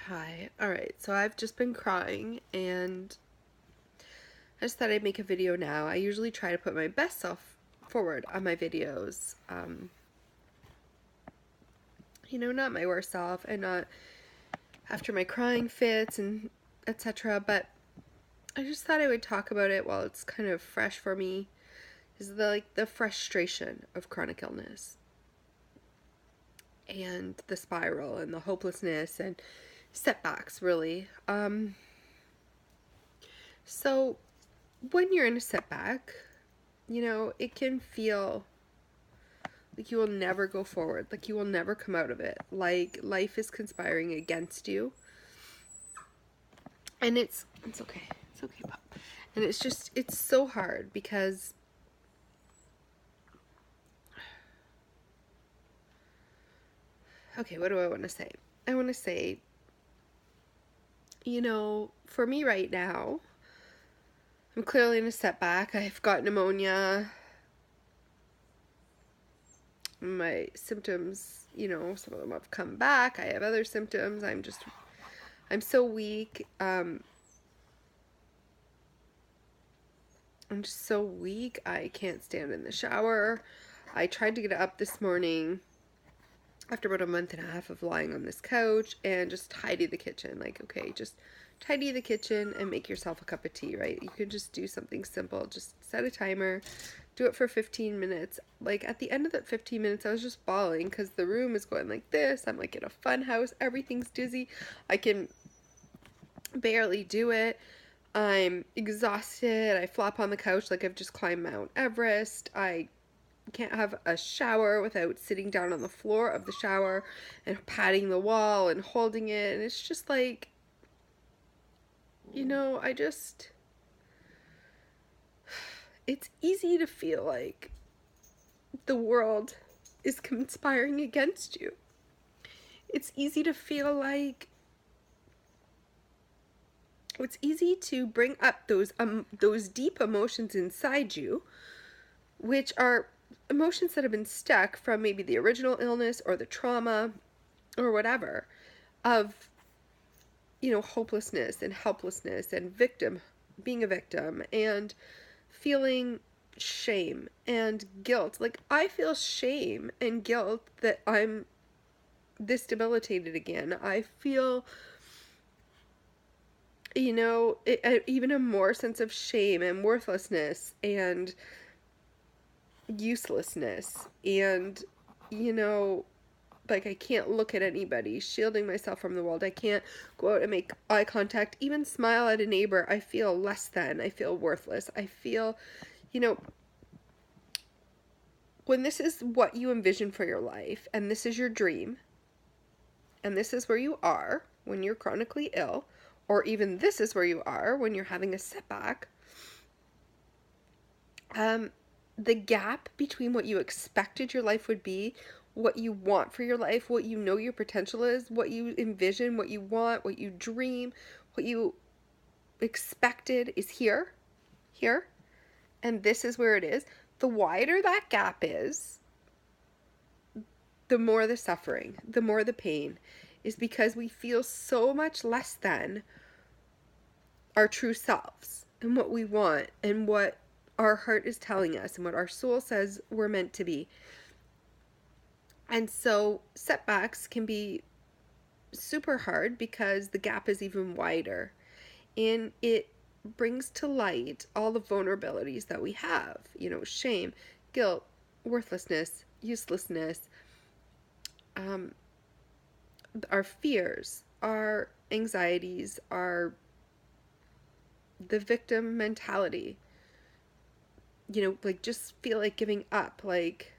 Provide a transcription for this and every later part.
Hi. Alright, so I've just been crying and I just thought I'd make a video now. I usually try to put my best self forward on my videos. Not my worst self and not after my crying fits and etc. But I just thought I would talk about it while it's kind of fresh for me. Is the frustration of chronic illness and the spiral and the hopelessness and setbacks really. So when you're in a setback, it can feel like you will never go forward, like you will never come out of it, like life is conspiring against you. And it's okay. It's okay, Pop. And it's so hard because okay, what do I want to say? I want to say, for me right now, I'm clearly in a setback. I've got pneumonia. My symptoms, some of them have come back. I have other symptoms. I'm so weak. I'm just so weak. I can't stand in the shower. I tried to get up this morning after about a month and a half of lying on this couch and just tidy the kitchen. Like, okay, just tidy the kitchen and make yourself a cup of tea, right? You could just do something simple. Just set a timer, do it for 15 minutes. Like, at the end of that 15 minutes, I was just bawling because the room is going like this. I'm like in a fun house. Everything's dizzy. I can barely do it. I'm exhausted. I flop on the couch like I've just climbed Mount Everest. I can't have a shower without sitting down on the floor of the shower and patting the wall and holding it. And it's just like, it's easy to feel like the world is conspiring against you. It's easy to feel like it's easy to bring up those deep emotions inside you, which are emotions that have been stuck from maybe the original illness or the trauma or whatever, of hopelessness and helplessness and being a victim and feeling shame and guilt. Like, I feel shame and guilt that I'm this debilitated again. I feel even a more sense of shame and worthlessness and uselessness, and like, I can't look at anybody, shielding myself from the world. I can't go out and make eye contact, even smile at a neighbor. I feel less than. I feel worthless. I feel, when this is what you envision for your life, and this is your dream, and this is where you are when you're chronically ill, or even this is where you are when you're having a setback, the gap between what you expected your life would be, what you want for your life, what your potential is, what you envision, what you want, what you dream, what you expected is here, and this is where it is. The wider that gap is, the more the suffering, the more the pain, is because we feel so much less than our true selves and what we want and what our heart is telling us and what our soul says we're meant to be. And so setbacks can be super hard because the gap is even wider, and it brings to light all the vulnerabilities that we have, shame, guilt, worthlessness, uselessness, our fears, our anxieties, the victim mentality, like, just feel like giving up, like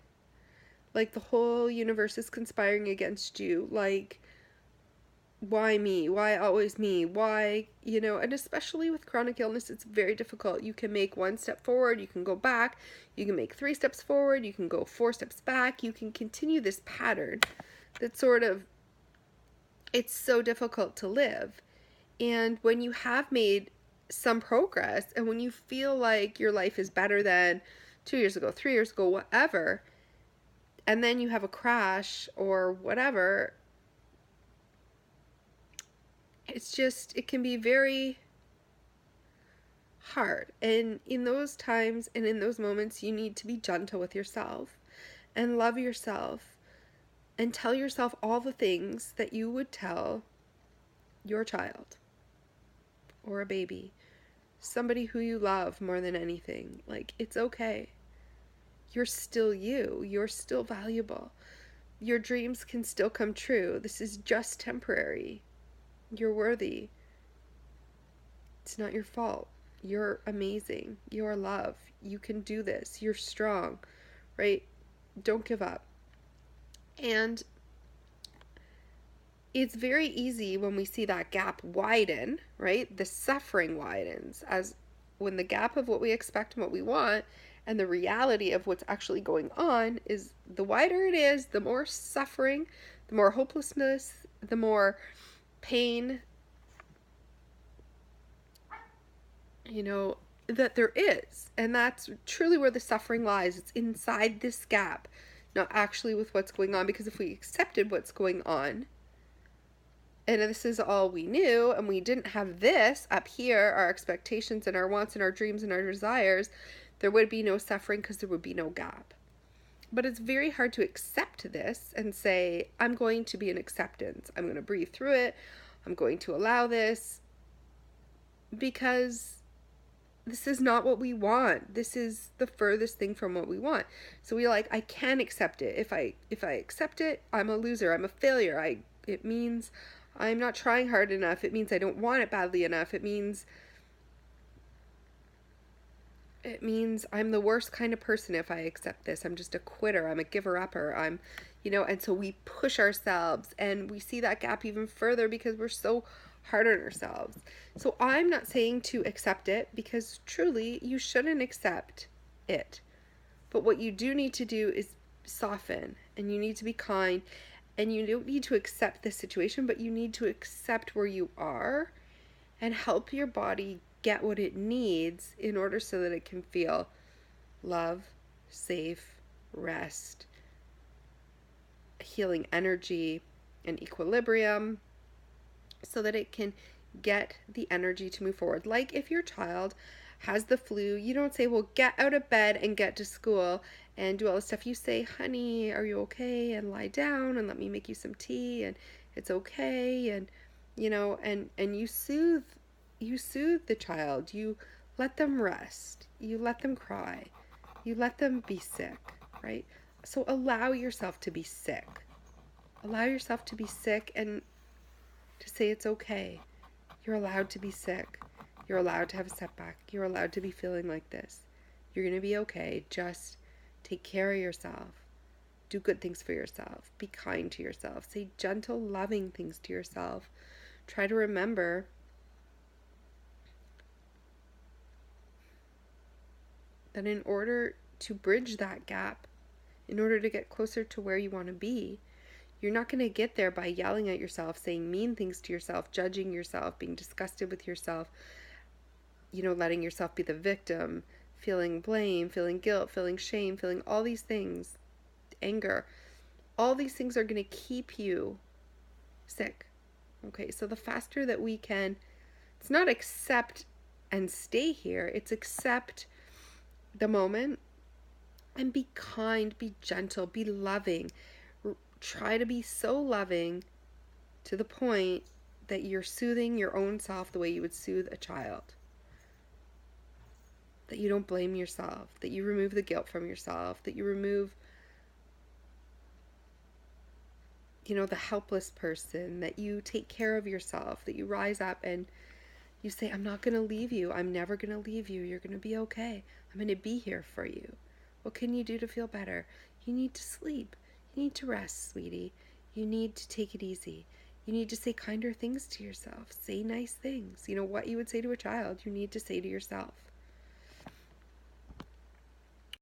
the whole universe is conspiring against you, like, why me? Why always me? Why, and especially with chronic illness, it's very difficult. You can make one step forward, you can go back, you can make 3 steps forward, you can go 4 steps back, you can continue this pattern that it's so difficult to live. And when you have made some progress, and when you feel like your life is better than 2 years ago, 3 years ago, whatever, and then you have a crash or whatever, it can be very hard. And in those times and in those moments, you need to be gentle with yourself and love yourself and tell yourself all the things that you would tell your child or a baby, somebody who you love more than anything. Like, it's okay. You're still you. You're still valuable. Your dreams can still come true. This is just temporary. You're worthy. It's not your fault. You're amazing. You're love. You can do this. You're strong, right? Don't give up. And it's very easy when we see that gap widen, right? The suffering widens as when the gap of what we expect and what we want and the reality of what's actually going on is the wider it is, the more suffering, the more hopelessness, the more pain, that there is. And that's truly where the suffering lies. It's inside this gap, not actually with what's going on. Because if we accepted what's going on, and this is all we knew, and we didn't have this up here, our expectations and our wants and our dreams and our desires, there would be no suffering because there would be no gap. But it's very hard to accept this and say, I'm going to be in acceptance. I'm going to breathe through it. I'm going to allow this, because this is not what we want. This is the furthest thing from what we want. So we're like, I can't accept it. If I accept it, I'm a loser. I'm a failure. It means I'm not trying hard enough. It means I don't want it badly enough. It means I'm the worst kind of person if I accept this. I'm just a quitter. I'm a giver-upper. And so we push ourselves and we see that gap even further because we're so hard on ourselves. So I'm not saying to accept it, because truly you shouldn't accept it. But what you do need to do is soften, and you need to be kind, and you don't need to accept the situation, but you need to accept where you are and help your body get what it needs in order so that it can feel love, safe, rest, healing energy, and equilibrium, so that it can get the energy to move forward. Like if your child has the flu, you don't say, well, get out of bed and get to school and do all this stuff. You say, honey, are you okay? And lie down and let me make you some tea, and it's okay. And, and you soothe the child. You let them rest. You let them cry. You let them be sick, right? So allow yourself to be sick. Allow yourself to be sick and to say it's okay. You're allowed to be sick. You're allowed to have a setback. You're allowed to be feeling like this. You're going to be okay. Just take care of yourself. Do good things for yourself. Be kind to yourself. Say gentle, loving things to yourself. Try to remember that in order to bridge that gap, in order to get closer to where you want to be, you're not going to get there by yelling at yourself, saying mean things to yourself, judging yourself, being disgusted with yourself, letting yourself be the victim, feeling blame, feeling guilt, feeling shame, feeling all these things, anger. All these things are going to keep you sick. Okay, so the faster that we can, it's not accept and stay here, it's accept the moment and be kind, be gentle, be loving. Try to be so loving to the point that you're soothing your own self the way you would soothe a child. That you don't blame yourself, that you remove the guilt from yourself, that you remove, the helpless person, that you take care of yourself, that you rise up and you say, I'm not going to leave you. I'm never going to leave you. You're going to be okay. I'm going to be here for you. What can you do to feel better? You need to sleep. You need to rest, sweetie. You need to take it easy. You need to say kinder things to yourself. Say nice things. What you would say to a child, you need to say to yourself.